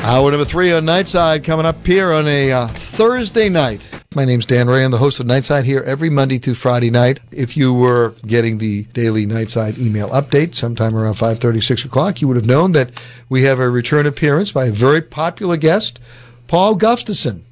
Hour number 3 on Nightside coming up here on a Thursday night. My name's Dan Ray. I'm the host of Nightside here every Monday through Friday night. If you were getting the daily Nightside email update sometime around 5:30, 6 o'clock, you would have known that we have a return appearance by a very popular guest, Paul Gustafson,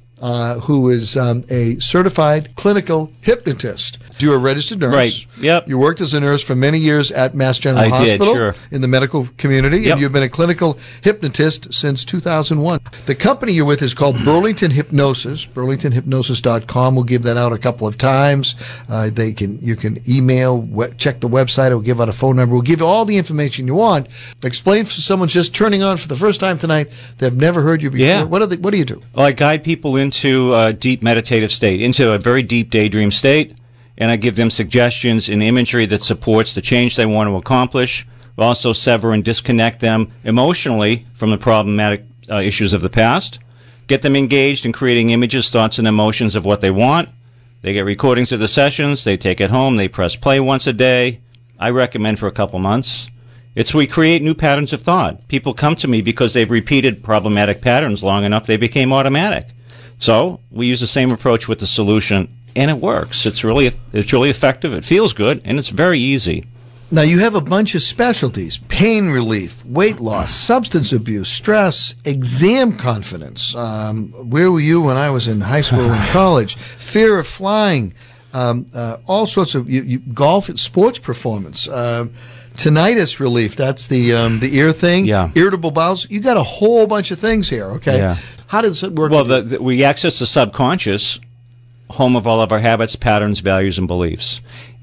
who is a certified clinical hypnotist. You're a registered nurse. Right. Yep. You worked as a nurse for many years at Mass General Hospital sure. in the medical community, Yep. and you've been a clinical hypnotist since 2001. The company you're with is called Burlington Hypnosis. BurlingtonHypnosis.com. We'll give that out a couple of times. You can email, check the website. We'll give out a phone number. We'll give you all the information you want. Explain for someone just turning on for the first time tonight. They've never heard you before. Yeah. What do you do? Well, I guide people into a deep meditative state, into a very deep daydream state, and I give them suggestions and imagery that supports the change they want to accomplish. We also sever and disconnect them emotionally from the problematic issues of the past, get them engaged in creating images, thoughts, and emotions of what they want. They get recordings of the sessions. They take it home. They press play once a day. I recommend for a couple months. We create new patterns of thought. People come to me because they've repeated problematic patterns long enough, they became automatic. So we use the same approach with the solution, and it works. It's really effective. It feels good, and it's very easy. Now, you have a bunch of specialties: pain relief, weight loss, substance abuse, stress, exam confidence. Where were you when I was in high school and college? Fear of flying, all sorts of golf and sports performance. Tinnitus relief, that's the ear thing. Yeah. Irritable bowels. You got a whole bunch of things here, okay? Yeah. How does it work? Well, we access the subconscious, home of all of our habits, patterns, values, and beliefs.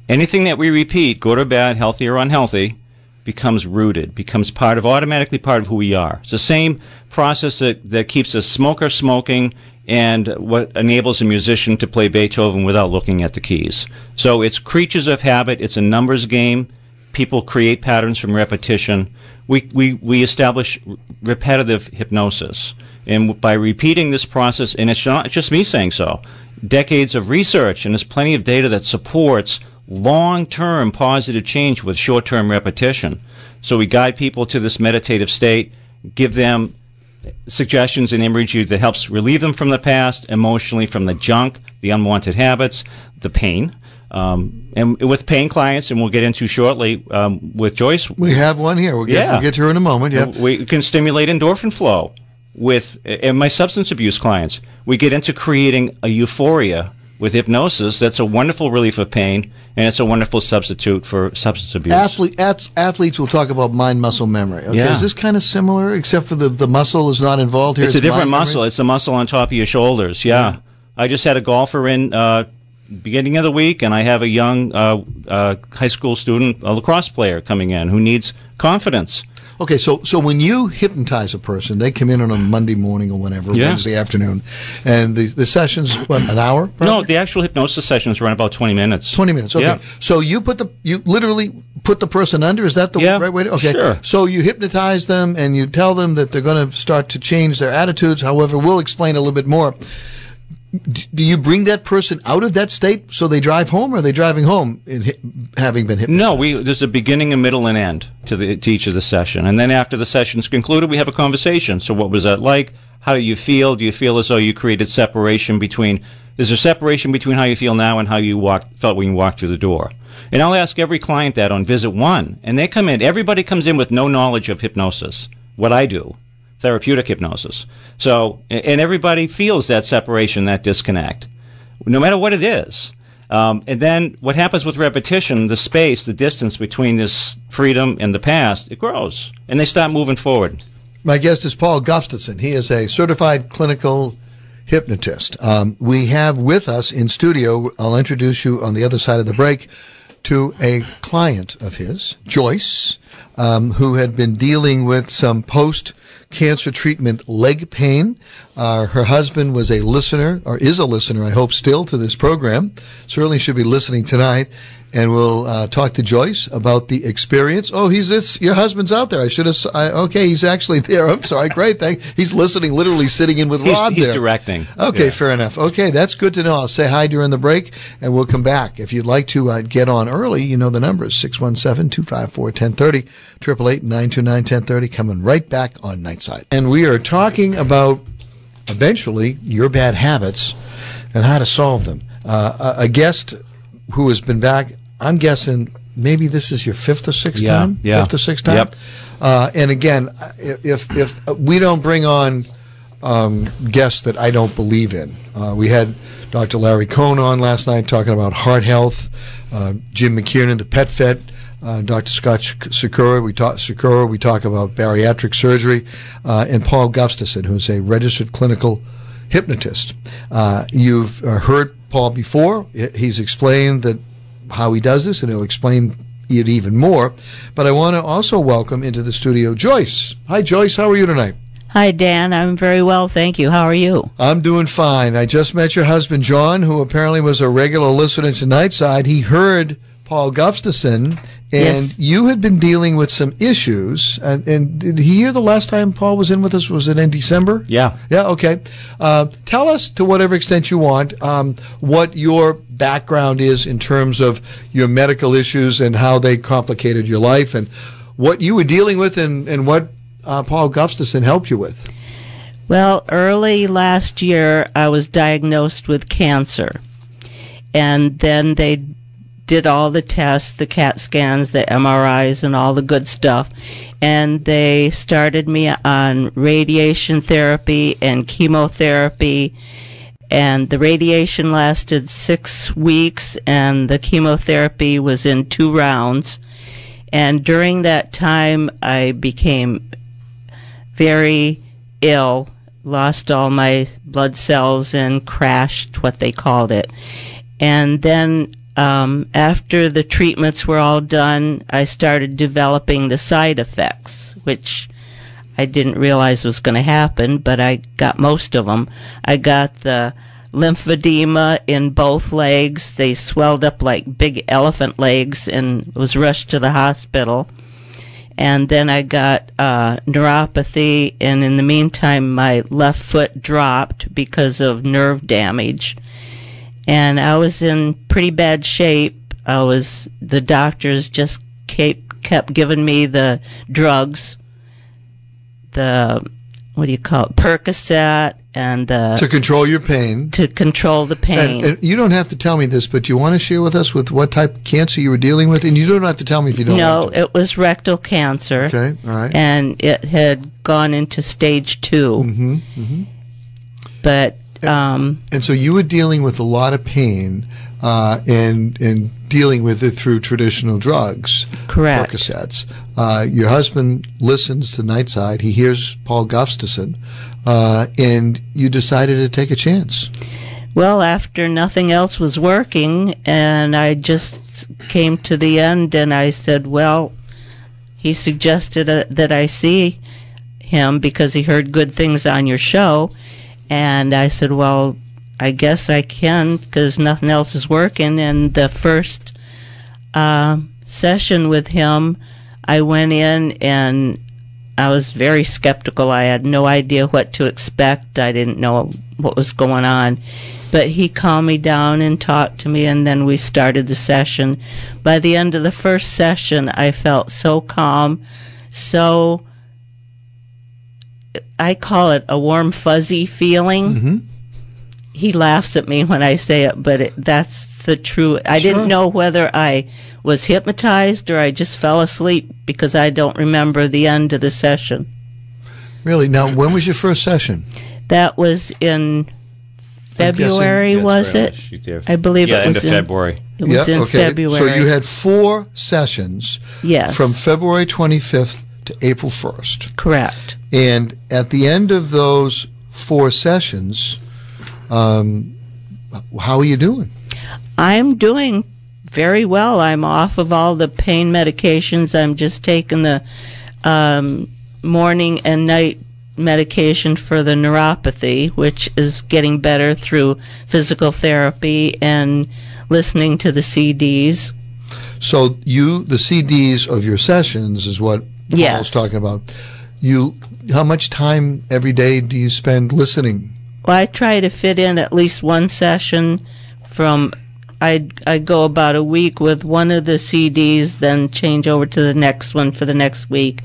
Anything that we repeat, good or bad, healthy or unhealthy, becomes rooted, becomes automatically part of who we are. It's the same process that keeps a smoker smoking and what enables a musician to play Beethoven without looking at the keys. So it's creatures of habit. It's a numbers game. People create patterns from repetition. We establish repetitive hypnosis. And by repeating this process, and it's not just me saying so, decades of research, and there's plenty of data that supports long-term positive change with short-term repetition. So we guide people to this meditative state, give them suggestions and imagery that helps relieve them from the past, emotionally from the junk, the unwanted habits, the pain. And with paying clients, and we'll get into shortly with Joyce. We have one here. We'll get to her in a moment. Yep. We can stimulate endorphin flow. With my substance abuse clients, we get into creating a euphoria with hypnosis. That's a wonderful relief of pain, and it's a wonderful substitute for substance abuse. Athletes will talk about mind-muscle memory. Okay. Yeah. Is this kind of similar, except for the muscle is not involved here? It's a different muscle. It's the muscle on top of your shoulders. Yeah. I just had a golfer in beginning of the week, and I have a young high school student, a lacrosse player, coming in who needs confidence. Okay, so when you hypnotize a person, they come in on a Monday morning or whatever, Wednesday afternoon, and the session's, what, an hour? Probably? No, the actual hypnosis sessions run about 20 minutes. 20 minutes, okay. Yeah. So you literally put the person under, is that the right way to? Okay. Sure. So you hypnotize them, and you tell them that they're going to start to change their attitudes. However, we'll explain a little bit more. Do you bring that person out of that state so they drive home, or are they driving home having been hypnotized? No, there's a beginning, a middle, and end to each of the session. And then after the session's concluded, we have a conversation. So what was that like? How do you feel? Do you feel as though you created separation between... Is there separation between how you feel now and how you felt when you walked through the door? And I'll ask every client that on visit 1. And they come in. Everybody comes in with no knowledge of hypnosis, what I do. Therapeutic hypnosis. So, and everybody feels that separation, that disconnect, no matter what it is. And then what happens with repetition, the space, the distance between this freedom and the past, it grows, and they start moving forward. My guest is Paul Gustafson. He is a certified clinical hypnotist. We have with us in studio, I'll introduce you on the other side of the break, to a client of his, Joyce, who had been dealing with some post-cancer treatment leg pain. Her husband was a listener, or is a listener, I hope, still to this program. Certainly should be listening tonight. and we'll talk to Joyce about the experience. Oh, your husband's out there. Okay, he's actually there. I'm sorry. Great. He's listening, literally sitting in with Rod there. He's directing. Okay, fair enough. Okay, that's good to know. I'll say hi during the break, and we'll come back. If you'd like to get on early, you know the numbers, 617-254-1030, 888-929-1030, coming right back on Nightside. And we are talking about, eventually, your bad habits and how to solve them. A guest who has been back, I'm guessing maybe this is your fifth or sixth time? Yeah. Fifth or sixth time? Yep. And again, if we don't bring on guests that I don't believe in. We had Dr. Larry Cohn on last night talking about heart health, Jim McKiernan, the pet vet, Dr. Scott Sakura. We talk about bariatric surgery, and Paul Gustafson, who's a registered clinical hypnotist. You've heard Paul before. He's explained how he does this, and he'll explain it even more. But I want to also welcome into the studio Joyce. Hi, Joyce. How are you tonight? Hi, Dan. I'm very well, thank you. How are you? I'm doing fine. I just met your husband, John, who apparently was a regular listener to Nightside. He heard Paul Gustafson, and yes. You had been dealing with some issues. And did he hear the last time Paul was in with us? Was it in December? Yeah. Yeah, okay. Tell us, to whatever extent you want, what your background is in terms of your medical issues and how they complicated your life, and what you were dealing with, and what Paul Gustafson helped you with. Well, early last year, I was diagnosed with cancer. And then they did all the tests, the CAT scans, the MRIs, and all the good stuff. And they started me on radiation therapy and chemotherapy. And the radiation lasted 6 weeks, and the chemotherapy was in 2 rounds. And during that time, I became very ill, lost all my blood cells and crashed, what they called it. And then after the treatments were all done, I started developing the side effects, which I didn't realize was going to happen, but I got most of them. I got the lymphedema in both legs. They swelled up like big elephant legs and was rushed to the hospital. And then I got neuropathy, and in the meantime, my left foot dropped because of nerve damage. And I was in pretty bad shape. The doctors just kept giving me the drugs, Percocet, and to control your pain. To control the pain. And you don't have to tell me this, but you want to share with us with what type of cancer you were dealing with? And you don't have to tell me if you don't want to. No, it was rectal cancer. Okay, all right. And it had gone into stage 2. Mm-hmm, mm-hmm. But... and so you were dealing with a lot of pain and dealing with it through traditional drugs. Correct. Percocets. Your husband listens to Nightside. He hears Paul Gustafson. And you decided to take a chance. Well, after nothing else was working, and I just came to the end, and I said, well, he suggested that I see him because he heard good things on your show. And I said, well, I guess I can because nothing else is working. And the first session with him, I went in and I was very skeptical. I had no idea what to expect. I didn't know what was going on. But he calmed me down and talked to me, and then we started the session. By the end of the first session, I felt so calm, so... I call it a warm, fuzzy feeling. Mm-hmm. He laughs at me when I say it, but that's the truth. I didn't know whether I was hypnotized or I just fell asleep because I don't remember the end of the session. Really? Now, when was your first session? That was in February, was it? I believe it was end of February. It was in February. So you had 4 sessions from February 25th to April 1st. Correct. And at the end of those 4 sessions, how are you doing? I'm doing very well. I'm off of all the pain medications. I'm just taking the morning and night medication for the neuropathy, which is getting better through physical therapy and listening to the CDs. So the CDs of your sessions is what Yes. Paul's talking about. How much time every day do you spend listening? Well, I try to fit in at least one session from, I go about a week with one of the CDs, then change over to the next one for the next week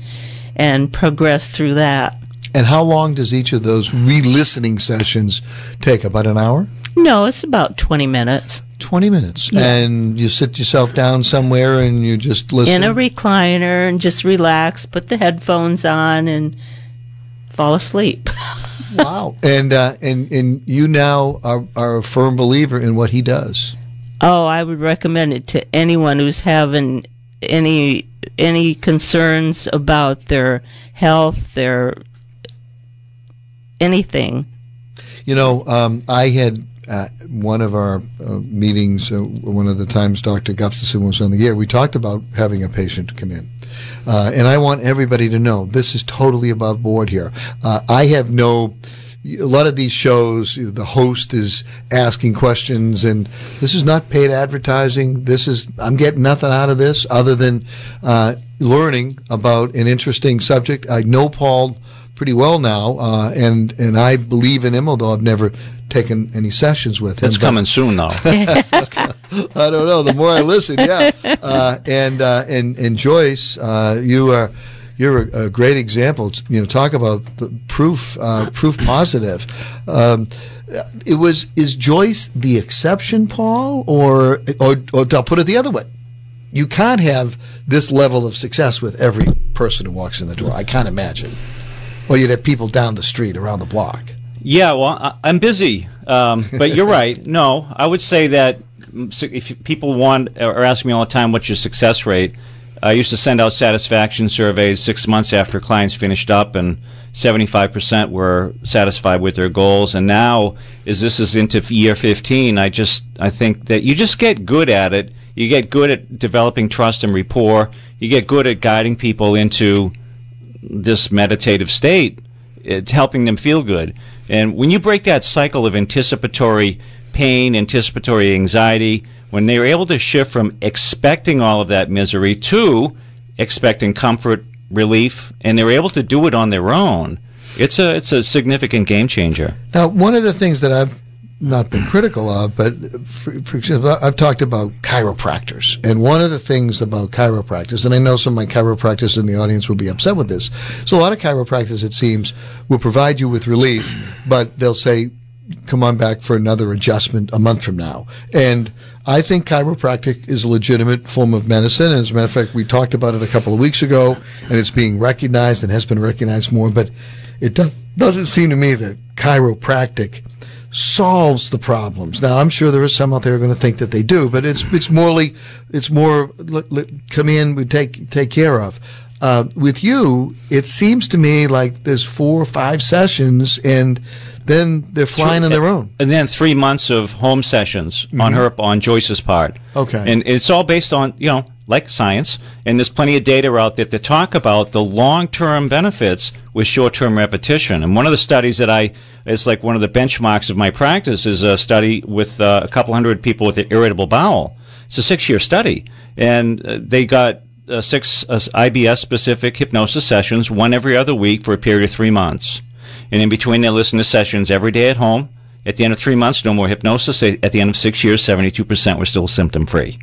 and progress through that. And how long does each of those re-listening sessions take? About an hour? No, it's about 20 minutes. 20 minutes. Yeah. And you sit yourself down somewhere and you just listen? In a recliner and just relax, put the headphones on and fall asleep. Wow. And you now are a firm believer in what he does. Oh, I would recommend it to anyone who's having any concerns about their health, their anything. You know, I had one of our meetings, one of the times Dr. Gustafson was on the air, we talked about having a patient come in. And I want everybody to know this is totally above board here. I have a lot of these shows, the host is asking questions, and this is not paid advertising. I'm getting nothing out of this other than learning about an interesting subject. I know Paul pretty well now, and I believe in him, although I've never taken any sessions with him. It's coming soon, though. I don't know. The more I listen, yeah. And Joyce, you're a great example. You know, talk about the proof positive. Is Joyce the exception, Paul, or I'll put it the other way? You can't have this level of success with every person who walks in the door. I can't imagine. Or you'd have people down the street, around the block. Yeah, well, I'm busy, but you're right. No, I would say that if people are asking me all the time, what's your success rate? I used to send out satisfaction surveys 6 months after clients finished up, and 75% were satisfied with their goals. And now, as this is into year 15, I think that you just get good at it. You get good at developing trust and rapport. You get good at guiding people into this meditative state. It's helping them feel good. And when you break that cycle of anticipatory pain, anticipatory anxiety, when they're able to shift from expecting all of that misery to expecting comfort, relief, and they're able to do it on their own, it's a significant game changer. Now, one of the things that I've not been critical of, but for example, I've talked about chiropractors, and one of the things about chiropractors, and I know some of my chiropractors in the audience will be upset with this, so a lot of chiropractors, it seems, will provide you with relief, but they'll say, come on back for another adjustment a month from now. And I think chiropractic is a legitimate form of medicine. And as a matter of fact, we talked about it a couple of weeks ago, and it's being recognized and has been recognized more. But it doesn't seem to me that chiropractic solves the problems. Now, I'm sure there are some out there who are going to think that they do, but it's more come in, we take care of. With you, it seems to me like there's 4 or 5 sessions, and then they're flying on their own. And then 3 months of home sessions on Joyce's part. Okay. And it's all based on, like science, and there's plenty of data out there to talk about the long-term benefits with short-term repetition. And one of the studies that it's like one of the benchmarks of my practice is a study with a couple hundred people with irritable bowel. It's a 6-year study. And they got 6 IBS-specific hypnosis sessions, one every other week for a period of 3 months. And in between, they listen to sessions every day at home. At the end of 3 months, no more hypnosis. At the end of 6 years, 72% were still symptom-free.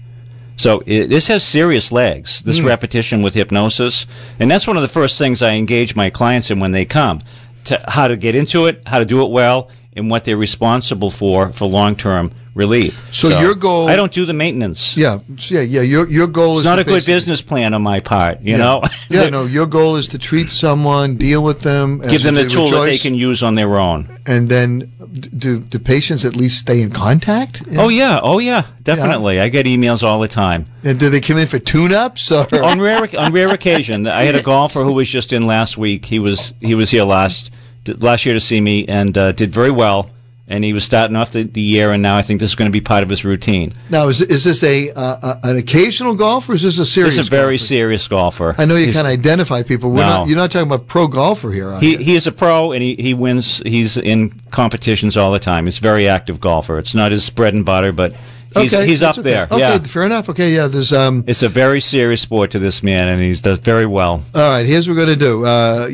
So this has serious legs, this repetition with hypnosis. And that's one of the first things I engage my clients in when they come, to how to get into it, how to do it well, and what they're responsible for long-term relief. So your goal... I don't do the maintenance. Yeah. Your goal is... It's not a good business plan on my part, you know? Yeah, no, your goal is to treat someone, deal with them... Give them the tool that they can use on their own. And then do patients at least stay in contact? Oh, yeah, definitely. Yeah. I get emails all the time. And do they come in for tune-ups? Or? On rare occasion. I had a golfer who was just in last week. He was here last year to see me and did very well. And he was starting off the year, and now I think this is going to be part of his routine. Now, is this an occasional golfer, or is this a serious golfer? This is a very serious golfer. I know you can't identify people. You're not talking about pro golfer here, are you? He is a pro, and he wins. He's in competitions all the time. He's a very active golfer. It's not his bread and butter, but He's up there. Okay, yeah. fair enough. Okay, yeah, there's It's a very serious sport to this man, and he does very well. All right, here's what we're going to do.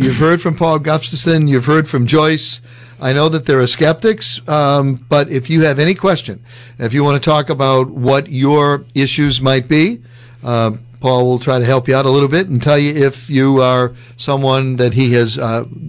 You've heard from Paul Gustafson. You've heard from Joyce. I know that there are skeptics, but if you have any question, if you want to talk about what your issues might be, Paul will try to help you out a little bit and tell you if you are someone that he has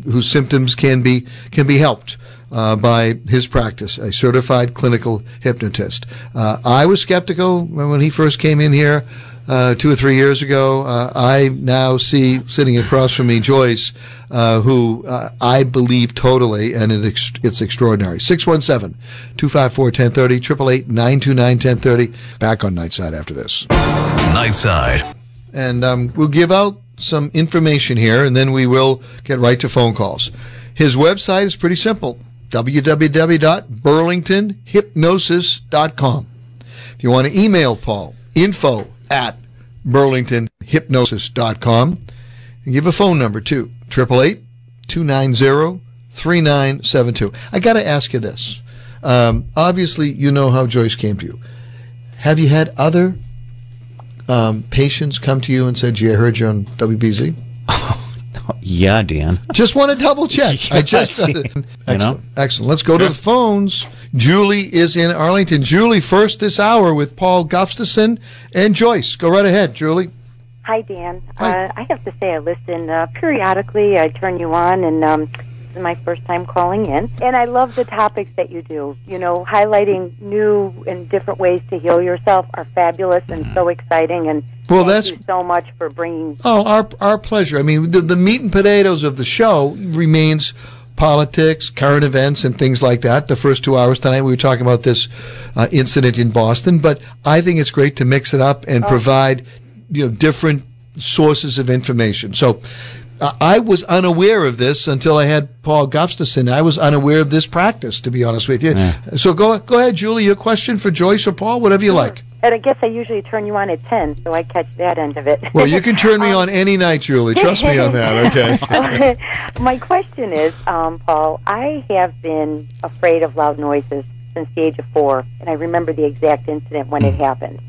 whose symptoms can be helped by his practice, a certified clinical hypnotist. I was skeptical when he first came in here 2 or 3 years ago. I now see sitting across from me Joyce, who I believe totally, and it's extraordinary. 617-254-1030, 888-929-1030. Back on Nightside after this. Nightside. And we'll give out some information here, and then we will get right to phone calls. His website is pretty simple, www.burlingtonhypnosis.com. If you want to email Paul, info@burlingtonhypnosis.com. And give a phone number, too, 888-290-3972. I got to ask you this. Obviously, you know how Joyce came to you. Have you had other patients come to you and said, "Gee, I heard you on WBZ"? Yeah, Dan. Just want to double check. Yeah, I just excellent. Excellent. Let's go to the phones. Julie is in Arlington. Julie, first this hour with Paul Gustafson and Joyce. Go right ahead, Julie. Hi, Dan. Hi. I have to say I listen periodically. I turn you on, and this is my first time calling in. And I love the topics that you do. You know, highlighting new and different ways to heal yourself are fabulous and so exciting. And thank you so much for bringing... Oh, our pleasure. I mean, the meat and potatoes of the show remains politics, current events, and things like that. The first 2 hours tonight, we were talking about this incident in Boston, but I think it's great to mix it up and provide, different sources of information. So I was unaware of this until I had Paul Gustafson. I was unaware of this practice, to be honest with you. Yeah. So go ahead, Julie, your question for Joyce or Paul, whatever you like. And I guess I usually turn you on at 10, so I catch that end of it. Well, you can turn me on any night, Julie. Trust me on that, okay? My question is, Paul, I have been afraid of loud noises since the age of 4, and I remember the exact incident when it happened.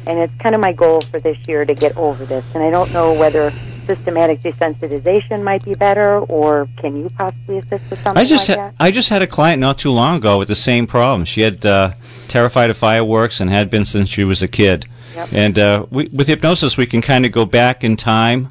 And it's kind of my goal for this year to get over this. And I don't know whether systematic desensitization might be better, or can you possibly assist with something like that? I just had a client not too long ago with the same problem. She had terrified of fireworks and had been since she was a kid. Yep. And with hypnosis, we can kind of go back in time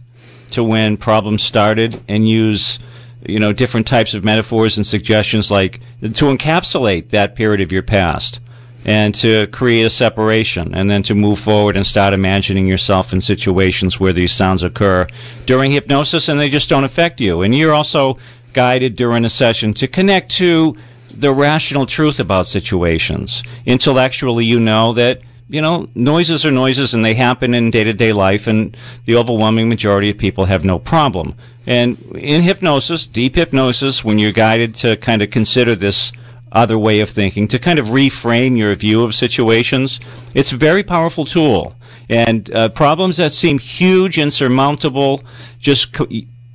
to when problems started and use different types of metaphors and suggestions, like to encapsulate that period of your past and to create a separation, and then to move forward and start imagining yourself in situations where these sounds occur during hypnosis and they just don't affect you. And you're also guided during a session to connect to the rational truth about situations. Intellectually, you know that noises are noises and they happen in day-to-day life, and the overwhelming majority of people have no problem. And in hypnosis, deep hypnosis, when you're guided to kind of consider this other way of thinking, to kind of reframe your view of situations, it's a very powerful tool. And problems that seem huge, insurmountable, just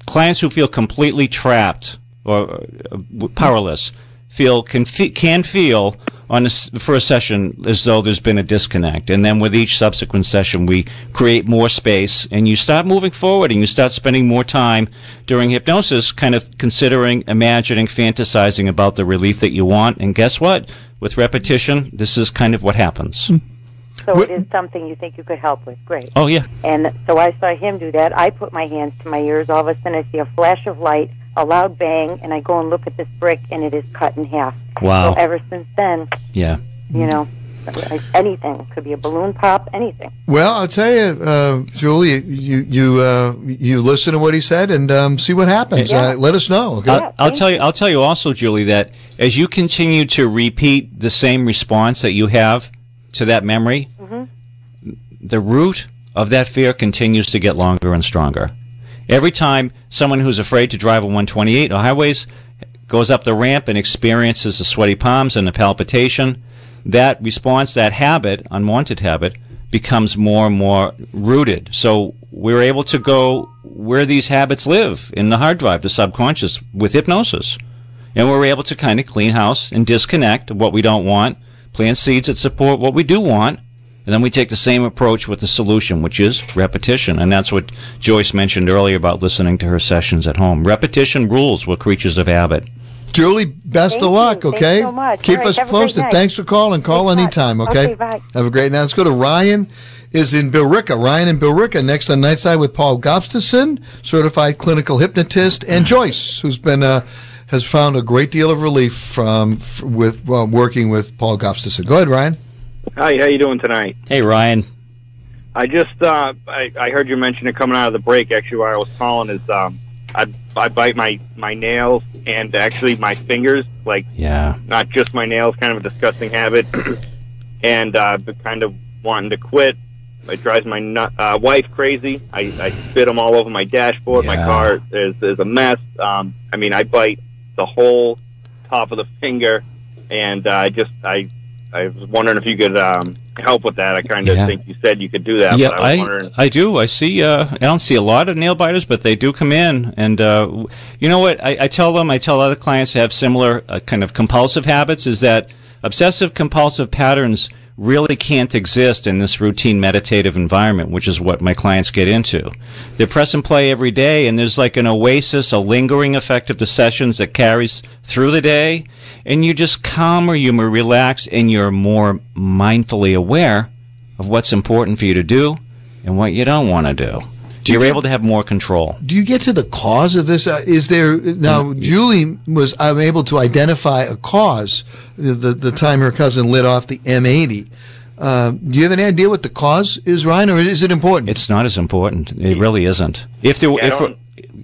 clients who feel completely trapped or powerless can feel for a session as though there's been a disconnect. And then with each subsequent session, we create more space, and you start moving forward, and you start spending more time during hypnosis kind of considering, imagining, fantasizing about the relief that you want. And guess what? With repetition, this is kind of what happens. So it is something you think you could help with. Great. Oh, yeah. And so I saw him do that. I put my hands to my ears. All of a sudden, I see a flash of light, a loud bang, and I go and look at this brick, and it is cut in half. Wow. So ever since then, anything. Could be a balloon pop, anything. Well, I'll tell you, Julie, you listen to what he said and see what happens. Yeah. Let us know. Okay? I'll tell you also, Julie, that as you continue to repeat the same response that you have to that memory, the root of that fear continues to get longer and stronger. Every time someone who's afraid to drive on 128 or highways goes up the ramp and experiences the sweaty palms and the palpitation, that response, that habit, unwanted habit, becomes more and more rooted. So we're able to go where these habits live, in the hard drive, the subconscious, with hypnosis. And we're able to kind of clean house and disconnect what we don't want, plant seeds that support what we do want, and then we take the same approach with the solution, which is repetition. And that's what Joyce mentioned earlier about listening to her sessions at home. Repetition rules. We're creatures of habit. Julie, best of luck, okay? Thanks so much. Keep All right, us have a great posted. night. Thanks for calling. Call Thanks a lot. anytime, okay? Okay, bye. Have a great night. Let's go to Ryan is in Billerica. Ryan in Billerica, next on Nightside with Paul Gustafson, certified clinical hypnotist, and Joyce, who's been has found a great deal of relief working with Paul Gustafson. Go ahead, Ryan. Hi, how you doing tonight? Hey, Ryan. I just I heard you mention it coming out of the break. Actually, what I was calling is I bite my nails and actually my fingers, like not just my nails, kind of a disgusting habit, and I've been kind of wanting to quit. It drives my wife crazy. I spit them all over my dashboard. My car is a mess. I mean, I bite the whole top of the finger, and I was wondering if you could help with that. I kind of think you said you could do that. Yeah, but I was wondering. I do. I see. I don't see a lot of nail biters, but they do come in. And you know what? I tell other clients who have similar kind of compulsive habits is that obsessive compulsive patterns really can't exist in this routine meditative environment, which is what my clients get into. They press and play every day, and there's like an oasis, a lingering effect of the sessions that carries through the day, and you just calmer, you're more relaxed, and you're more mindfully aware of what's important for you to do and what you don't want to do. You're able to have more control. Do you get to the cause of this? Is there now? Julie I'm able to identify a cause. The time her cousin lit off the M80. Do you have any idea what the cause is, Ryan, or is it important? It's not as important. It really isn't.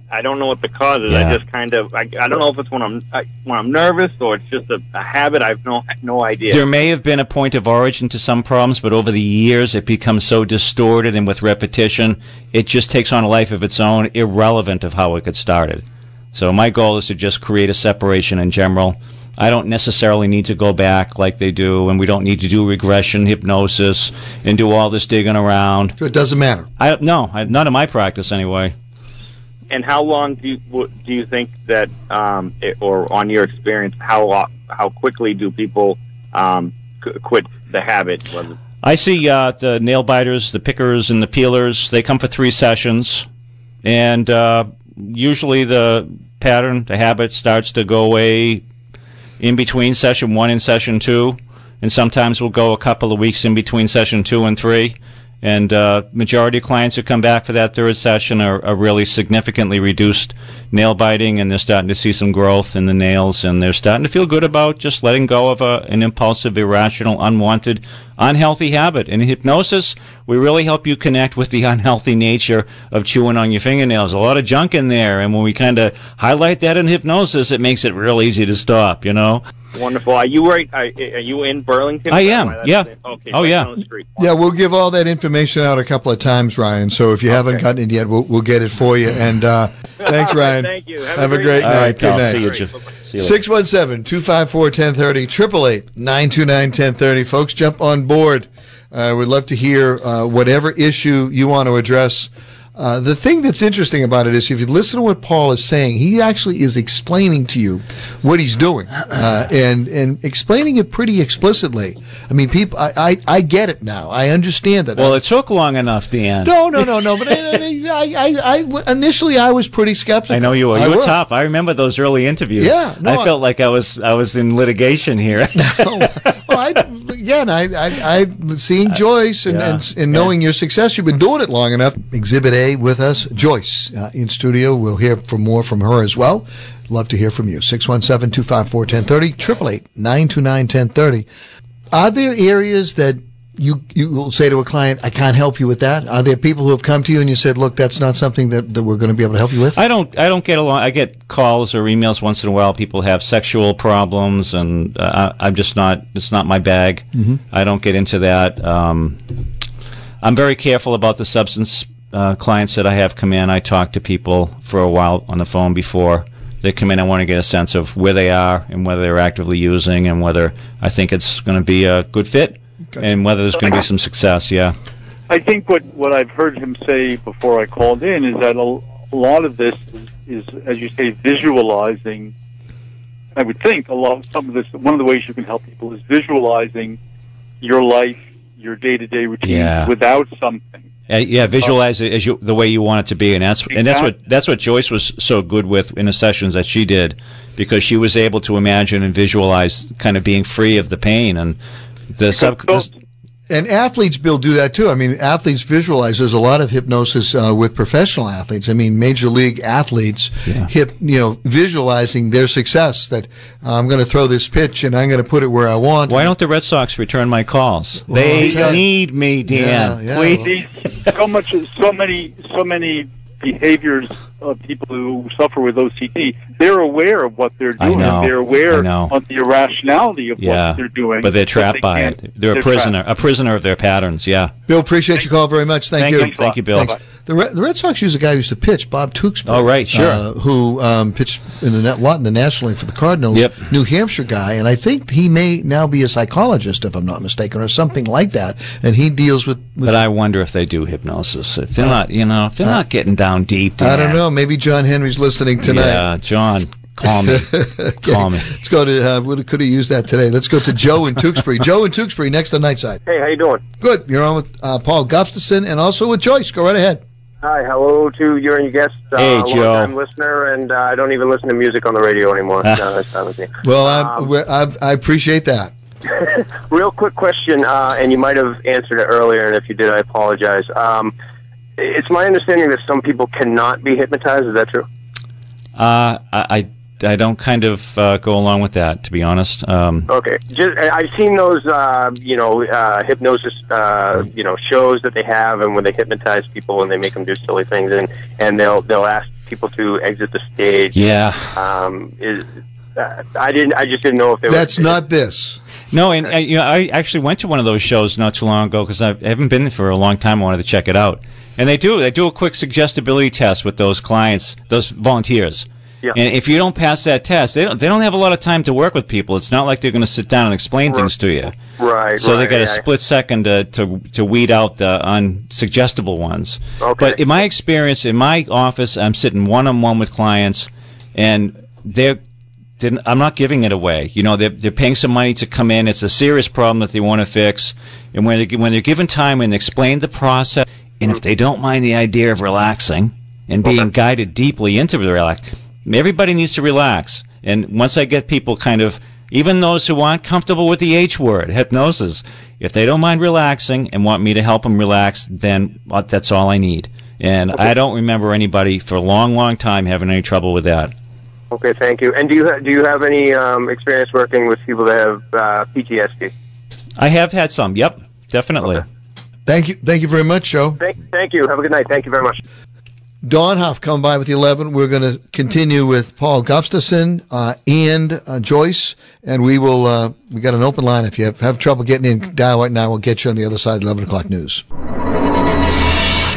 I don't know what the cause is. Yeah. I just kind of I don't know if it's when I'm nervous or it's just a habit. I've no idea. There may have been a point of origin to some problems, but over the years it becomes so distorted, and with repetition, it just takes on a life of its own, irrelevant of how it got started. So my goal is to just create a separation in general. I don't necessarily need to go back like they do, and we don't need to do regression hypnosis and do all this digging around. It doesn't matter. Not in my practice anyway. And how long do you think that, or on your experience, how quickly do people quit the habit? I see the nail biters, the pickers, and the peelers. They come for 3 sessions, and usually the pattern, the habit, starts to go away in between session 1 and session 2, and sometimes we'll go a couple of weeks in between session 2 and 3. And majority of clients who come back for that 3rd session are really significantly reduced nail biting, and they're starting to see some growth in the nails, and they're starting to feel good about just letting go of an impulsive, irrational, unwanted, unhealthy habit. In hypnosis, we really help you connect with the unhealthy nature of chewing on your fingernails. A lot of junk in there, and when we kind of highlight that in hypnosis, it makes it real easy to stop, you know? Wonderful. Are you Are you in Burlington? I am. Yeah. Okay. Oh, yeah. Yeah, we'll give all that information out a couple of times, Ryan. So if you haven't gotten it yet, we'll get it for you. And thanks, Ryan. Thank you. Have a great night. All right, Good pal. night. See you. See you later. 617-254-1030, 888-929-1030. Folks, jump on board. We'd love to hear whatever issue you want to address. The thing that's interesting about it is if you listen to what Paul is saying, he actually is explaining to you what he's doing and explaining it pretty explicitly. I mean, people, I get it now. I understand that. Well, it took long enough, Dan. No. But I initially I was pretty skeptical. I know you were. You were tough. I remember those early interviews. Yeah. No, I felt like I was in litigation here. I'm seeing Joyce and knowing your success. You've been doing it long enough. Exhibit A with us, Joyce, in studio. We'll hear more from her as well. Love to hear from you. 617-254-1030, 888-929-1030. Are there areas that you will say to a client, I can't help you with that? Are there people who have come to you and you said, look, that's not something that we're going to be able to help you with? I don't get along. I get calls or emails once in a while. People have sexual problems, and I'm just not. It's not my bag. Mm-hmm. I don't get into that. I'm very careful about the substance clients that I have come in. I talk to people for a while on the phone before they come in. I want to get a sense of where they are and whether they're actively using and whether I think it's going to be a good fit. Gotcha. And whether there's going to be some success. Yeah. I think what I've heard him say before I called in is that a lot of this is, as you say, visualizing I would think some of this. One of the ways you can help people is visualizing your life, your day-to-day routine without something. Visualize it as the way you want it to be, and that's what Joyce was so good with in the sessions that she did, because she was able to imagine and visualize kind of being free of the pain and And athletes, Bill, do that too. I mean, athletes visualize. There's a lot of hypnosis with professional athletes. I mean, major league athletes, visualizing their success. That I'm going to throw this pitch and I'm going to put it where I want. Why don't the Red Sox return my calls? They need me, Dan. Please. So many behaviors of people who suffer with OCD, they're aware of what they're doing. They're aware of the irrationality of what they're doing. But they're trapped by it. They're a prisoner of their patterns, Bill, appreciate your call very much. Thank you. Thank you, Bill. The Red Sox use a guy who used to pitch, Bob Tewksbury. Oh, right, sure. Who pitched in the National League for the Cardinals, New Hampshire guy, and I think he may now be a psychologist, if I'm not mistaken, or something like that, and he deals with But I wonder if they do hypnosis. If they're not, if they're not getting down deep. I don't know. Maybe John Henry's listening tonight. Yeah, John. Call me. Call me. Let's go to, could have used that today. Let's go to Joe in Tewksbury. Joe in Tewksbury, next to Nightside. Hey, how you doing? Good. You're on with Paul Gustafson and also with Joyce. Go right ahead. Hi, hello to you and your guests. Hey, Joe. Long-time listener, and I don't even listen to music on the radio anymore. No, that's fine with me. Well, I appreciate that. Real quick question, and you might have answered it earlier, and if you did, I apologize. It's my understanding that some people cannot be hypnotized. Is that true? I don't kind of go along with that, to be honest. Okay, I've seen those hypnosis shows that they have, and when they hypnotize people and they make them do silly things, and they'll ask people to exit the stage. Yeah. I just didn't know if there That's not this. No, and I actually went to one of those shows not too long ago because I haven't been for a long time. I wanted to check it out, and they do a quick suggestibility test with those clients, those volunteers. Yeah. And if you don't pass that test, they don't have a lot of time to work with people. It's not like they're going to sit down and explain things to you. Right. So they got a split second to weed out the unsuggestible ones. Okay. But in my experience, in my office, I'm sitting one-on-one with clients, and I'm not giving it away. They're paying some money to come in. It's a serious problem that they want to fix. And when they're given time and explain the process, and if they don't mind the idea of relaxing and being guided deeply into the relax, everybody needs to relax. And once I get people kind of, even those who aren't comfortable with the H word, hypnosis, if they don't mind relaxing and want me to help them relax, then that's all I need. And I don't remember anybody for a long, long time having any trouble with that. Okay, thank you. And do you have any experience working with people that have PTSD? I have had some. Yep, definitely. Okay. Thank you very much, Joe. Thank you. Have a good night. Thank you very much. Dawn Huff, come by with the 11. We're going to continue with Paul Gustafson and Joyce, and we will. We got an open line. If you have trouble getting in, dial right now. We'll get you on the other side of 11 o'clock news.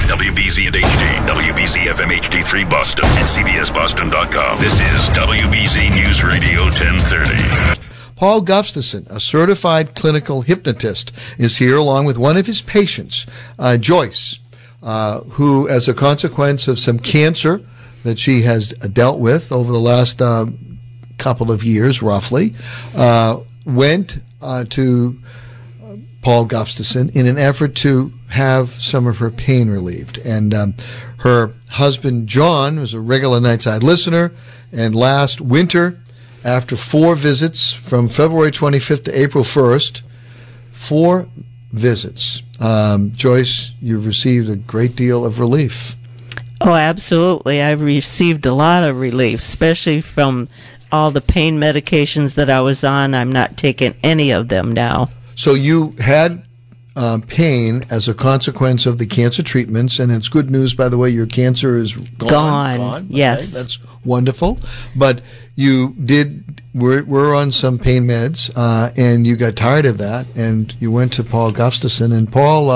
WBZ and HD, WBZ FM HD3 Boston, and CBSBoston.com. This is WBZ News Radio 1030. Paul Gustafson, a certified clinical hypnotist, is here along with one of his patients, Joyce, who, as a consequence of some cancer that she has dealt with over the last couple of years, roughly, went to Paul Gustafson in an effort to have some of her pain relieved. And her husband, John, was a regular Nightside listener, and last winter, after 4 visits from February 25th to April 1st, 4 visits, Joyce, you've received a great deal of relief. Oh, absolutely. I've received a lot of relief, especially from all the pain medications that I was on. I'm not taking any of them now. So you had pain as a consequence of the cancer treatments, and it's good news, by the way, your cancer is gone. Yes. Okay, that's wonderful. But you were on some pain meds, and you got tired of that, and you went to Paul Gustafson. And Paul,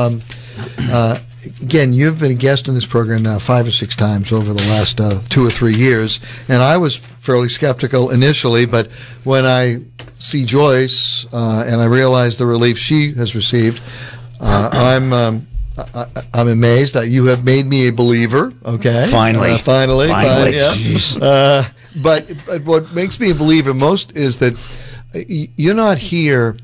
again, you've been a guest in this program now 5 or 6 times over the last 2 or 3 years, and I was fairly skeptical initially, but when I see Joyce and I realize the relief she has received, I'm I'm amazed that you have made me a believer. Okay, finally. Yeah. But what makes me a believer most is that you're not here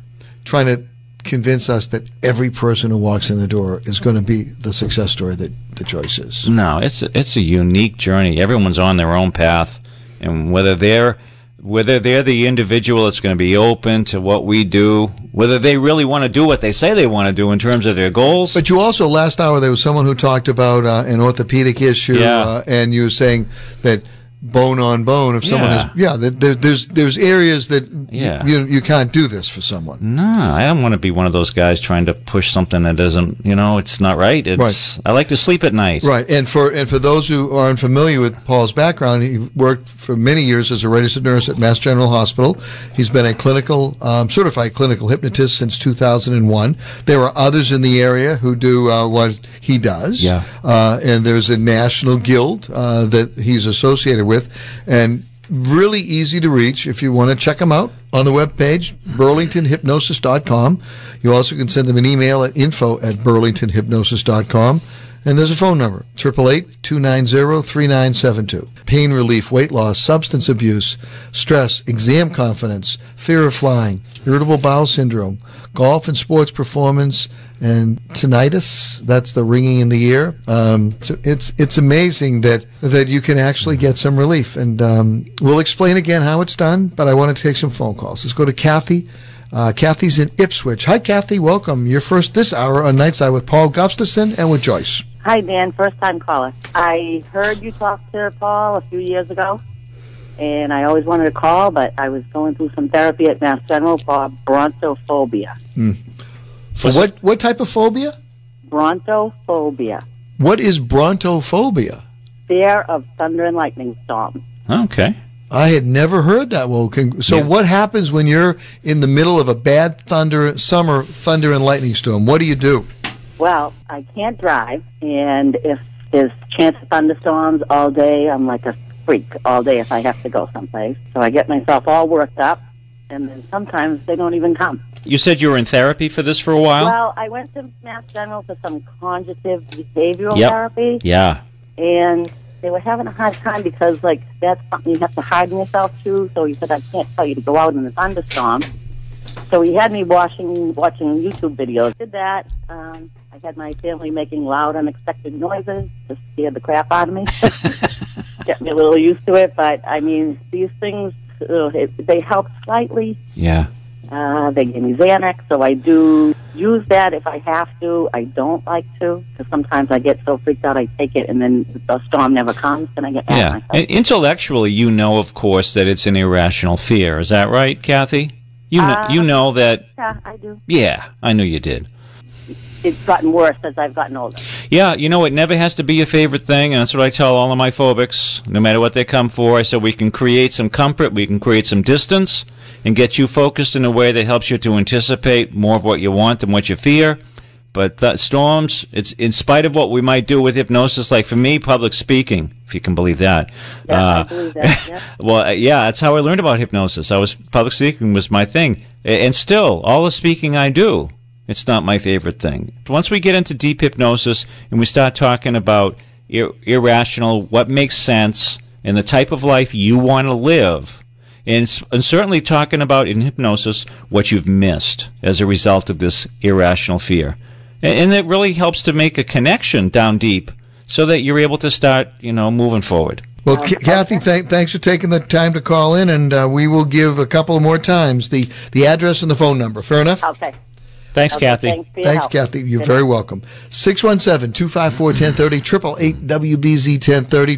trying to convince us that every person who walks in the door is going to be the success story that Joyce is. No, it's a unique journey. Everyone's on their own path, and whether they're the individual that's going to be open to what we do, whether they really want to do what they say they want to do in terms of their goals. But you also, last hour, there was someone who talked about an orthopedic issue, and you were saying that bone on bone, if someone has, there's areas that you can't do this for someone. No, I don't want to be one of those guys trying to push something that isn't, it's not right. I like to sleep at night. Right, and for those who are unfamiliar with Paul's background, he worked for many years as a registered nurse at Mass General Hospital. He's been a certified clinical hypnotist since 2001. There are others in the area who do what he does. Yeah. And there's a national guild that he's associated with, and really easy to reach if you want to check them out on the webpage, burlingtonhypnosis.com. You also can send them an email at info@burlingtonhypnosis.com. And there's a phone number, 888-290-3972. Pain relief, weight loss, substance abuse, stress, exam confidence, fear of flying, irritable bowel syndrome, golf and sports performance, and tinnitus. That's the ringing in the ear. It's amazing that you can actually get some relief. And we'll explain again how it's done, but I want to take some phone calls. Let's go to Kathy. Kathy's in Ipswich. Hi, Kathy. Welcome. You're first this hour on Nightside with Paul Gustafson and with Joyce. Hi, Dan. First-time caller. I heard you talk to Paul a few years ago, and I always wanted to call, but I was going through some therapy at Mass General for brontophobia. For what type of phobia? Brontophobia. What is brontophobia? Fear of thunder and lightning storms. Okay. I had never heard that. Well, what happens when you're in the middle of a bad summer thunder and lightning storm? What do you do? Well, I can't drive, and if there's chance of thunderstorms all day, I'm like a freak all day if I have to go someplace. So I get myself all worked up, and then sometimes they don't even come. You said you were in therapy for this for a while? Well, I went to Mass General for some cognitive behavioral therapy. Yeah. And they were having a hard time because, that's something you have to harden yourself to. So he said, I can't tell you to go out in a thunderstorm. So he had me watching YouTube videos. Did that. I had my family making loud, unexpected noises to scare the crap out of me. Get me a little used to it. But, these things, they help slightly. Yeah. They give me Xanax, so I do use that if I have to. I don't like to, because sometimes I get so freaked out I take it, and then the storm never comes, and I get mad at myself. And intellectually, you know, of course, that it's an irrational fear. Is that right, Kathy? You know that... Yeah, I do. Yeah, I knew you did. It's gotten worse as I've gotten older. Yeah, it never has to be your favorite thing, and that's what I tell all of my phobics, no matter what they come for. I said we can create some comfort, we can create some distance, and get you focused in a way that helps you to anticipate more of what you want and what you fear. But that storms, it's in spite of what we might do with hypnosis, like for me, public speaking, if you can believe that. Yeah, I believe that, yeah. Well, that's how I learned about hypnosis. Public speaking was my thing. And still, all the speaking I do, it's not my favorite thing. Once we get into deep hypnosis and we start talking about irrational, what makes sense, and the type of life you want to live, and certainly talking about in hypnosis what you've missed as a result of this irrational fear. And it really helps to make a connection down deep so that you're able to start, moving forward. Well, Kathy, thanks for taking the time to call in, and we will give a couple more times the address and the phone number. Fair enough? Okay. Thanks, Kathy. Thanks, Kathy. You're very welcome. 617-254-1030, 888-WBZ-1030,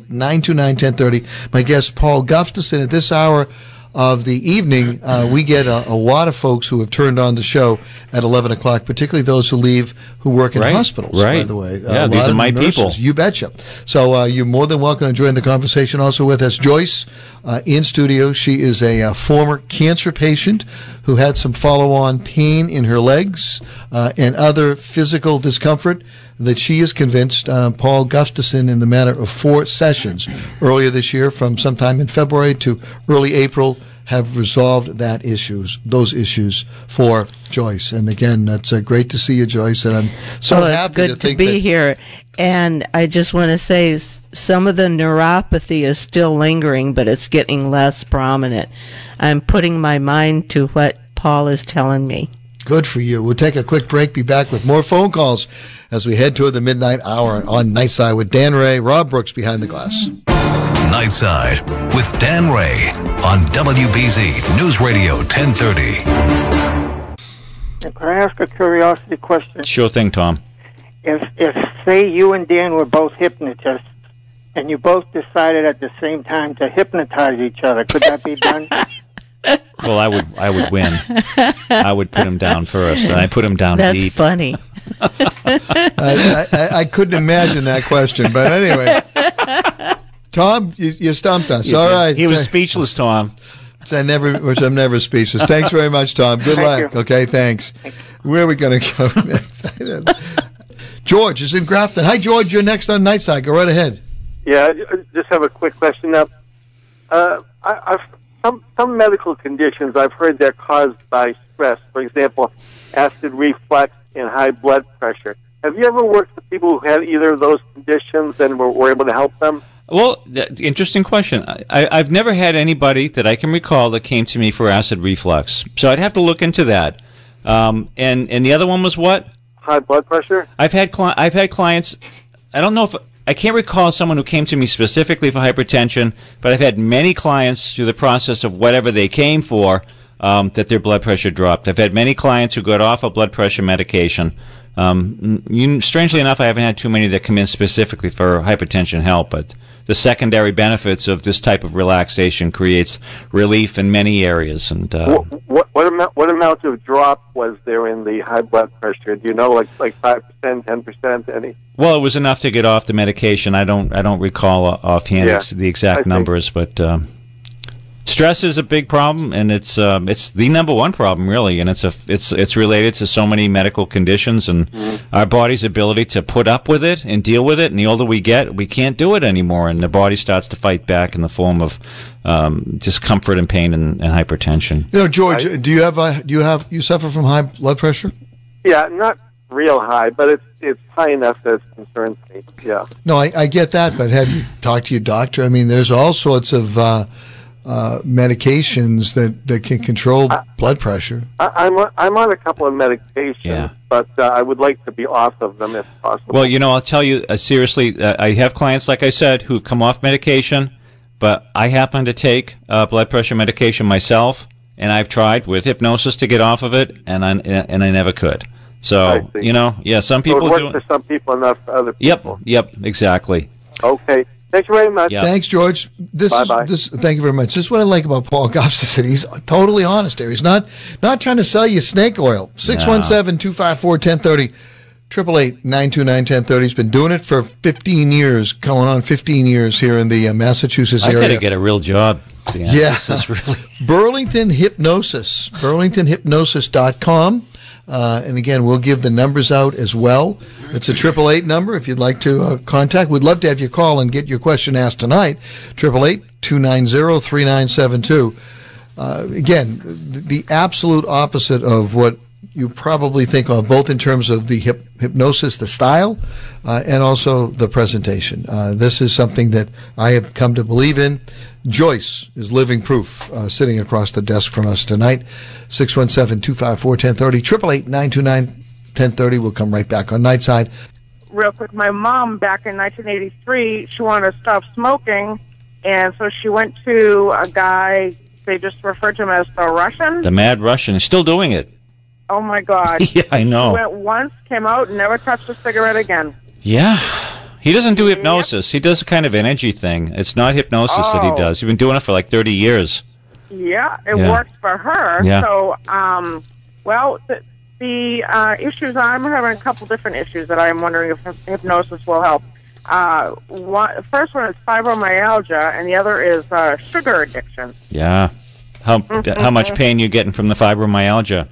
888-929-1030. My guest, Paul Gustafson. At this hour of the evening, we get a lot of folks who have turned on the show at 11 o'clock, particularly those who work in hospitals, by the way. Yeah, these are my people. You betcha. So you're more than welcome to join the conversation. Also with us, Joyce, in studio. She is a former cancer patient who had some follow-on pain in her legs and other physical discomfort that she is convinced Paul Gustafson, in the matter of 4 sessions earlier this year, from sometime in February to early April, have resolved those issues for Joyce. And again, that's great to see you, Joyce, and I'm so happy to think be here. And I just want to say some of the neuropathy is still lingering, but it's getting less prominent. I'm putting my mind to what Paul is telling me. Good for you. We'll take a quick break, be back with more phone calls as we head toward the midnight hour on Nightside with Dan Ray, Rob Brooks behind the glass. Nightside with Dan Ray on WBZ News Radio 1030. Can I ask a curiosity question? Sure thing, Tom. If say you and Dan were both hypnotists and you both decided at the same time to hypnotize each other, could that be done? Well, I would win. I would put him down first, and I put him down deep. That's funny. I couldn't imagine that question, but anyway. Tom, you stumped us. All right. He was speechless, Tom. Which I'm never speechless. Thanks very much, Tom. Good luck. You. Okay, thanks. Where are we going to go next? George is in Grafton. Hi, George. You're next on Nightside. Go right ahead. Yeah, I just have a quick question. Now, some medical conditions I've heard they're caused by stress. For example, acid reflux and high blood pressure. Have you ever worked with people who had either of those conditions and were able to help them? Well, interesting question. I've never had anybody that I can recall that came to me for acid reflux. So I'd have to look into that. And the other one was what? High blood pressure? I've had clients, I don't know if, I can't recall someone who came to me specifically for hypertension, but I've had many clients through the process of whatever they came for that their blood pressure dropped. I've had many clients who got off of blood pressure medication. Strangely enough, I haven't had too many that come in specifically for hypertension help, but the secondary benefits of this type of relaxation creates relief in many areas. And what amount of drop was there in the high blood pressure? Do you know, like 5%, 10%, any? Well, it was enough to get off the medication. I don't recall offhand the exact numbers, but stress is a big problem, and it's the number one problem, really, and it's related to so many medical conditions and our body's ability to put up with it and deal with it. And the older we get, we can't do it anymore, and the body starts to fight back in the form of discomfort and pain and hypertension. You know, George, do you suffer from high blood pressure? Yeah, not real high, but it's high enough that it concerns me. Yeah. No, I get that, but have you talked to your doctor? I mean, there's all sorts of medications that can control blood pressure. I'm on a couple of medications, but I would like to be off of them if possible. Well, I'll tell you seriously, I have clients, like I said, who've come off medication, but I happen to take blood pressure medication myself, and I've tried with hypnosis to get off of it, and I never could. So, some people so it works for some people, not for other people. Yep, exactly. Okay. Thank you very much. Yep. Thanks, George. Bye-bye. Thank you very much. This is what I like about Paul Gustafson. He's totally honest here. He's not trying to sell you snake oil. 617-254-1030, 888-929-1030. He's been doing it for 15 years, going on 15 years here in the Massachusetts area. I got to get a real job. Yeah. This is really Burlington Hypnosis, burlingtonhypnosis.com. And again, we'll give the numbers out as well. It's a 888 number if you'd like to contact. We'd love to have you call and get your question asked tonight. 888-290-3972. Again, the absolute opposite of what you probably think of, both in terms of the hypnosis, the style, and also the presentation. This is something that I have come to believe in. Joyce is living proof, sitting across the desk from us tonight. 617-254-1030, 888-929-1030. We'll come right back on Nightside. Real quick, my mom, back in 1983, she wanted to stop smoking, and so she went to a guy, they just referred to him as the Russian. The Mad Russian. He's still doing it. Oh, my God. Yeah, I know. He went once, came out, and never touched a cigarette again. Yeah. He doesn't do hypnosis. He does a kind of energy thing. It's not hypnosis that he does. He's been doing it for like 30 years. Yeah, it works for her. Yeah. So, the issues, I'm having a couple different issues that I'm wondering if hypnosis will help. First one is fibromyalgia, and the other is sugar addiction. Yeah. How much pain you getting from the fibromyalgia?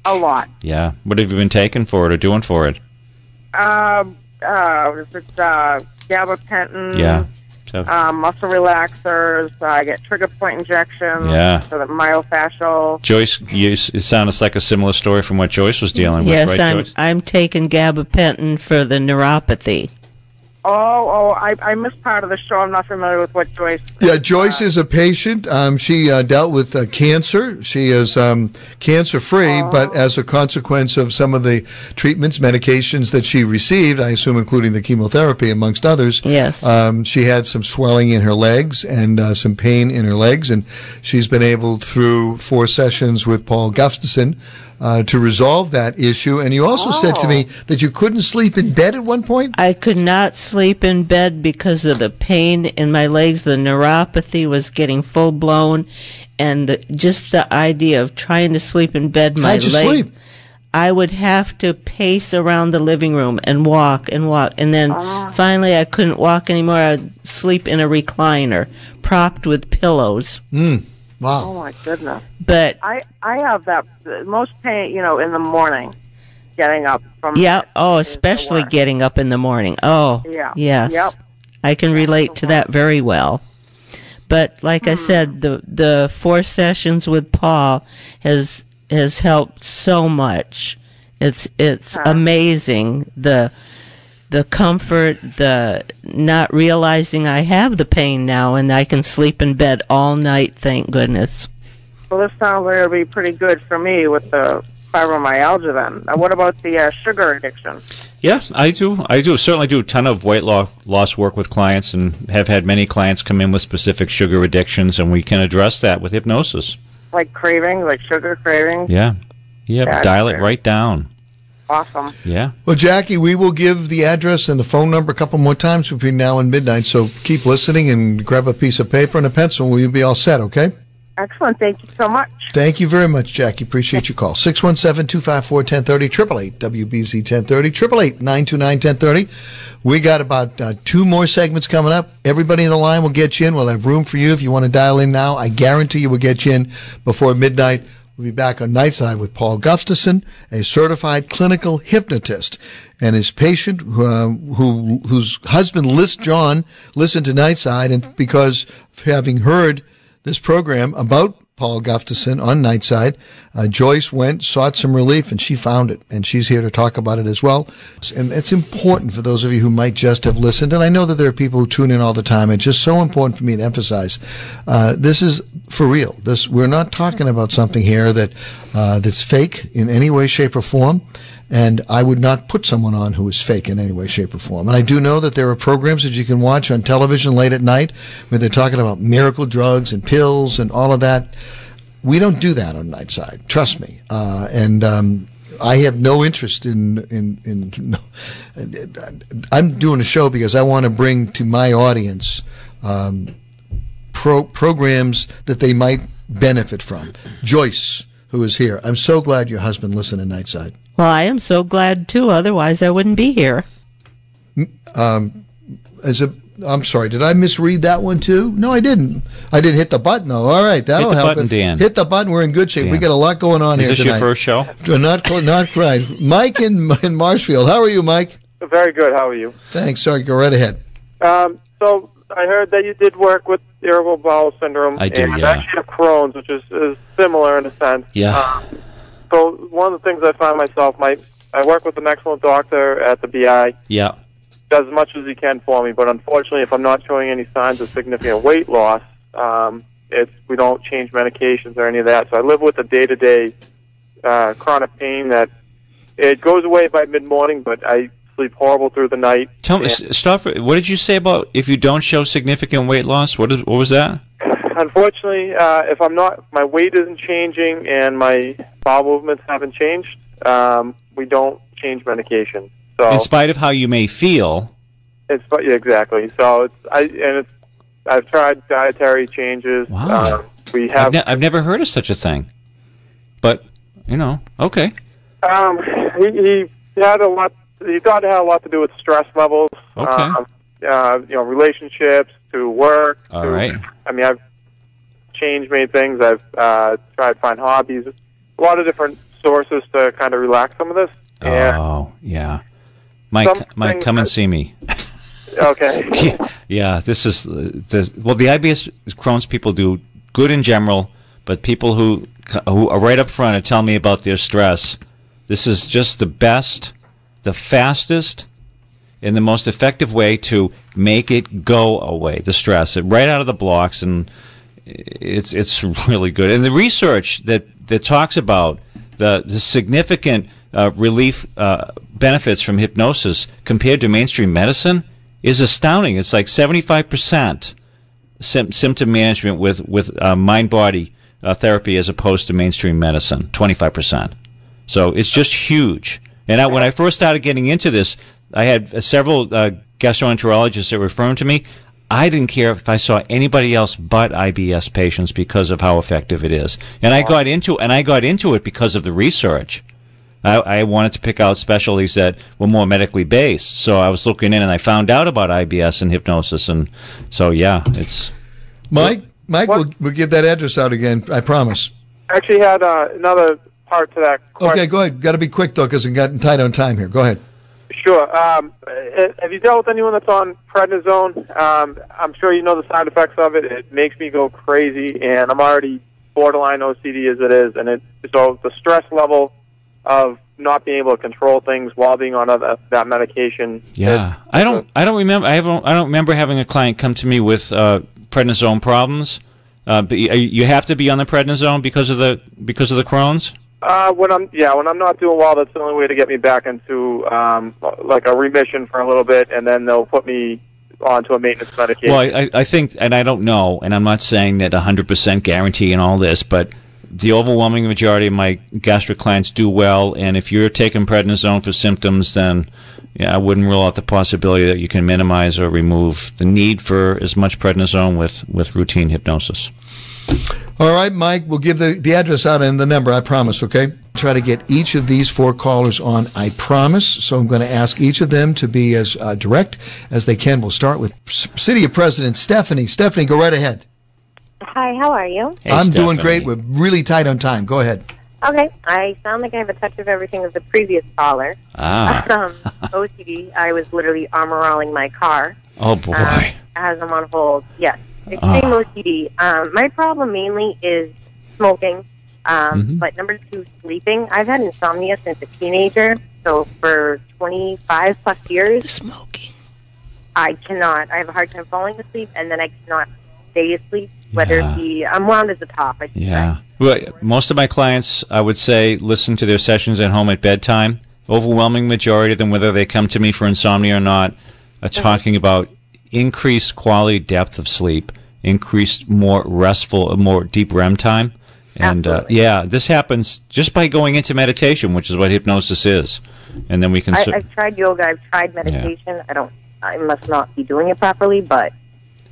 A lot. Yeah. What have you been taking for it or doing for it? Gabapentin. Yeah. muscle relaxers. I get trigger point injections for the myofascial. Joyce, it sounds like a similar story from what Joyce was dealing with, yes, right, Joyce? I'm taking gabapentin for the neuropathy. I missed part of the show. I'm not familiar with what Joyce... Yeah, Joyce is a patient. She dealt with cancer. She is cancer-free, but as a consequence of some of the treatments, medications that she received, I assume including the chemotherapy, amongst others, yes, she had some swelling in her legs and some pain in her legs, and she's been able, through 4 sessions with Paul Gustafson, to resolve that issue. And you also said to me that you couldn't sleep in bed at one point? I could not sleep in bed because of the pain in my legs. The neuropathy was getting full-blown, and just the idea of trying to sleep in bed, How'd you sleep? I would have to pace around the living room and walk, and then finally I couldn't walk anymore. I'd sleep in a recliner, propped with pillows. Wow. Oh, my goodness. But I have that most pain, in the morning, getting up from... Yeah, especially getting up in the morning. Oh, yeah. Yes. Yep. I can relate to that very well. But like I said, the 4 sessions with Paul has helped so much. It's amazing, the comfort, the not realizing I have the pain now and I can sleep in bed all night, thank goodness. Well, this sounds like it'll be pretty good for me with the fibromyalgia then. Now, what about the sugar addiction? Yeah, I do. Certainly do a ton of weight loss work with clients, and have had many clients come in with specific sugar addictions, and we can address that with hypnosis. Like cravings, like sugar cravings? Yeah. Dial it right down. Awesome. Yeah. Well, Jackie, we will give the address and the phone number a couple more times between now and midnight, so keep listening and grab a piece of paper and a pencil. Will you be all set, okay? Excellent. Thank you so much. Thank you very much, Jackie. Appreciate your call. 617-254-1030, 888-WBZ 1030, 888-929-1030. We got about 2 more segments coming up. Everybody in the line will get you in. We'll have room for you if you want to dial in now. I guarantee you we'll get you in before midnight. We'll be back on Nightside with Paul Gustafson, a certified clinical hypnotist, and his patient whose husband, John, listened to Nightside, and because of having heard this program about Paul Gustafson on Nightside, Joyce went, sought some relief, and she found it, and she's here to talk about it as well. And it's important for those of you who might just have listened, and I know that there are people who tune in all the time. It's just so important for me to emphasize this is for real. We're not talking about something here that's fake in any way, shape, or form. And I would not put someone on who is fake in any way, shape, or form. And I do know that there are programs that you can watch on television late at night where they're talking about miracle drugs and pills and all of that. We don't do that on Nightside. Trust me. I have no interest in I'm doing a show because I want to bring to my audience programs that they might benefit from. Joyce, who is here, I'm so glad your husband listened to Nightside. Well, I am so glad, too. Otherwise, I wouldn't be here. I'm sorry. Did I misread that one, too? No, I didn't. I didn't hit the button, though. All right. That'll help. Button, Dan. Hit the button. We're in good shape. Dan. We got a lot going on here tonight. Is this your first show? Not right. Mike in Marshfield. How are you, Mike? Very good. How are you? Thanks. Sorry. Go right ahead. So I heard that you did work with irritable bowel syndrome. I do, and actually have Crohn's, which is similar in a sense. Yeah. So one of the things I find myself, I work with an excellent doctor at the BI. Yeah. Does as much as he can for me, but unfortunately, if I'm not showing any signs of significant weight loss, we don't change medications or any of that. So I live with a day-to-day chronic pain that it goes away by mid-morning, but I sleep horrible through the night. Tell me, stop. What did you say about if you don't show significant weight loss? What was that? Unfortunately, if my weight isn't changing and my bowel movements haven't changed, we don't change medication. So in spite of how you may feel. Exactly. So I've tried dietary changes. Wow. I've never heard of such a thing. But okay. He had a lot. He thought it had a lot to do with stress levels. Okay. Relationships to work. All right. I've changed many things. I've tried to find hobbies, a lot of different sources to kind of relax some of this. Oh, yeah. Mike, come and see me. Okay. Yeah, this is well, the IBS Crohn's people do good in general, but people who are right up front and tell me about their stress, this is just the best, the fastest, and the most effective way to make it go away, the stress, right out of the blocks, and it's really good. And the research that talks about the significant relief benefits from hypnosis compared to mainstream medicine is astounding. It's like 75% symptom management with mind-body therapy as opposed to mainstream medicine, 25%. So it's just huge. And when I first started getting into this, I had several gastroenterologists that were referring to me. I didn't care if I saw anybody else but IBS patients because of how effective it is. And I got into it because of the research. I wanted to pick out specialties that were more medically based. So I was looking in and I found out about IBS and hypnosis. And so, yeah, it's... Mike, we'll give that address out again, I promise. I actually had another part to that question. Okay, go ahead. Got to be quick, though, because we've gotten tight on time here. Go ahead. Sure. Have you dealt with anyone that's on prednisone? I'm sure you know the side effects of it. It makes me go crazy, and I'm already borderline OCD as it is. And so the stress level of not being able to control things while being on that medication. Yeah, I don't remember having a client come to me with prednisone problems. But you have to be on the prednisone because of the Crohn's. When I'm not doing well, that's the only way to get me back into like a remission for a little bit, and then they'll put me onto a maintenance medication. Well, I think, and I don't know, and I'm not saying that 100% guarantee and all this, but the overwhelming majority of my gastric clients do well, and if you're taking prednisone for symptoms, then I wouldn't rule out the possibility that you can minimize or remove the need for as much prednisone with routine hypnosis. All right, Mike, we'll give the address out and the number, I promise, okay? Try to get each of these 4 callers on, I promise. So I'm going to ask each of them to be as direct as they can. We'll start with City of President Stephanie. Stephanie, go right ahead. Hi, how are you? Hey, I'm Stephanie. doing great. We're really tight on time. Go ahead. Okay, I sound like I have a touch of everything of the previous caller. OCD, I was literally armor-rolling my car. Oh, boy. As I'm on hold, yes. Extreme OCD. My problem mainly is smoking, but number 2, sleeping. I've had insomnia since a teenager, so for 25 plus years. Smoking. I cannot. I have a hard time falling asleep, and then I cannot stay asleep, whether it be, I'm wound at the top. Well, most of my clients, I would say, listen to their sessions at home at bedtime. Overwhelming majority of them, whether they come to me for insomnia or not, are talking about increased quality depth of sleep, increased more restful, more deep REM time. And this happens just by going into meditation, which is what hypnosis is. And then we can... I've tried yoga, I've tried meditation. I must not be doing it properly, but...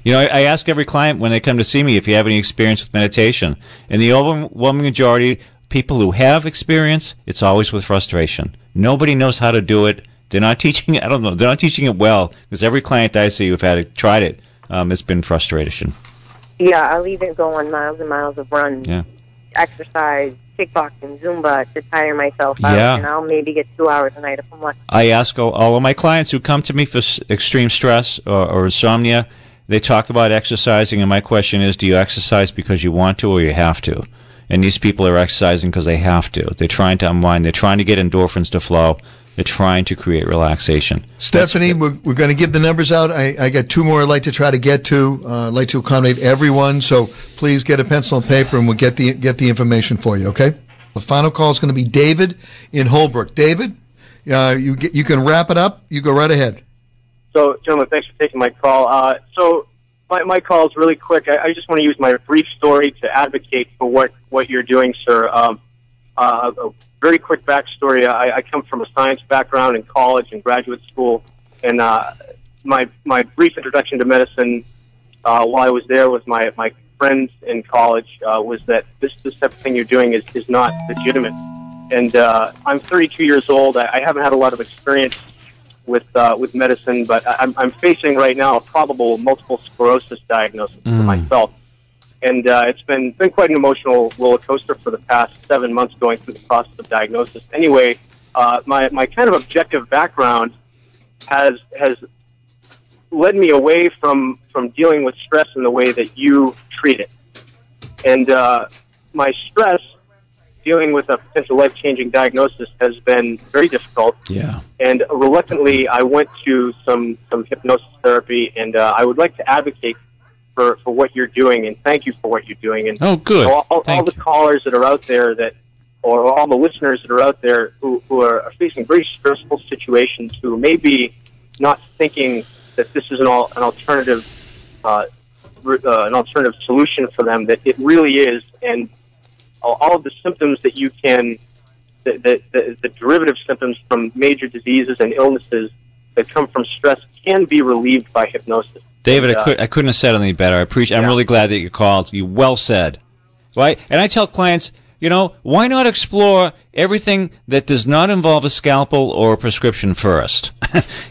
You know, I ask every client when they come to see me if you have any experience with meditation. And the overwhelming majority, people who have experience, it's always with frustration. Nobody knows how to do it. They're not teaching it. I don't know. They're not teaching it well, because every client I see who've tried it, it's been frustration. Yeah, I'll even go on miles and miles of runs, exercise, kickboxing, Zumba to tire myself out, and I'll maybe get 2 hours a night if I'm lucky. I ask all of my clients who come to me for extreme stress or insomnia, they talk about exercising, and my question is, do you exercise because you want to or you have to? And these people are exercising because they have to. They're trying to unwind. They're trying to get endorphins to flow. They're trying to create relaxation. Stephanie, we're going to give the numbers out. I got 2 more I'd like to try to get to. I'd like to accommodate everyone, so please get a pencil and paper, and we'll get the information for you, okay? The final call is going to be David in Holbrook. David, you can wrap it up. You go right ahead. So, gentlemen, thanks for taking my call. So my call is really quick. I just want to use my brief story to advocate for what you're doing, sir. A very quick backstory. I come from a science background in college and graduate school, and my brief introduction to medicine while I was there with my friends in college was that this type of thing you're doing is not legitimate. And I'm 32 years old. I haven't had a lot of experience with medicine, but I'm facing right now a probable multiple sclerosis diagnosis for myself. And it's been quite an emotional roller coaster for the past 7 months going through the process of diagnosis. Anyway, my kind of objective background has led me away from dealing with stress in the way that you treat it. And my stress dealing with a potential life-changing diagnosis has been very difficult. Yeah. And reluctantly, I went to some hypnosis therapy, and I would like to advocate for what you're doing, and thank you for what you're doing. And oh, good. All the callers that are out there or all the listeners that are out there who are facing very stressful situations, who may be not thinking that this is an alternative solution for them, that it really is, and all of the symptoms that you can, the derivative symptoms from major diseases and illnesses that come from stress can be relieved by hypnosis. David, I couldn't have said anything better. I'm really glad that you called. You well said. Right? And I tell clients, why not explore everything that does not involve a scalpel or a prescription first?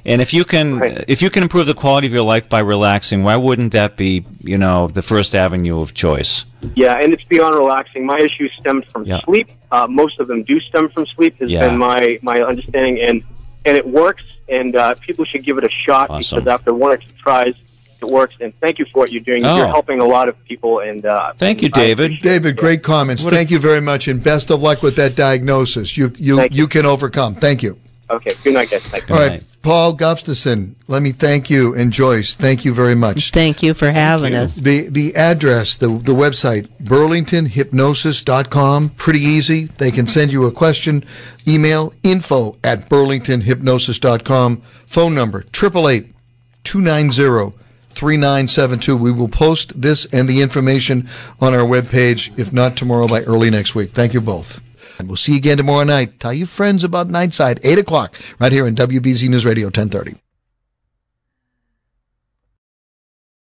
And if you can improve the quality of your life by relaxing, why wouldn't that be, the first avenue of choice? Yeah, and it's beyond relaxing. My issue stemmed from sleep. Most of them do stem from sleep, has been my understanding, and it works, and people should give it a shot. Awesome. Because after one or two tries, it works. And thank you for what you're doing. You're helping a lot of people. And thank you, David. David, great comments. Thank you very much, and best of luck with that diagnosis. You can overcome. Thank you. Okay. Good night, guys. Thank you. All right, Paul Gustafson, let me thank you, and Joyce, thank you very much. Thank you for having us. The address, the website, burlingtonhypnosis.com, pretty easy. They can send you a question. Email info@burlingtonhypnosis.com. Phone number 888-290-3972. We will post this and the information on our webpage, if not tomorrow, by early next week. Thank you both. And we'll see you again tomorrow night. Tell your friends about Nightside, 8 o'clock, right here on WBZ News Radio 1030.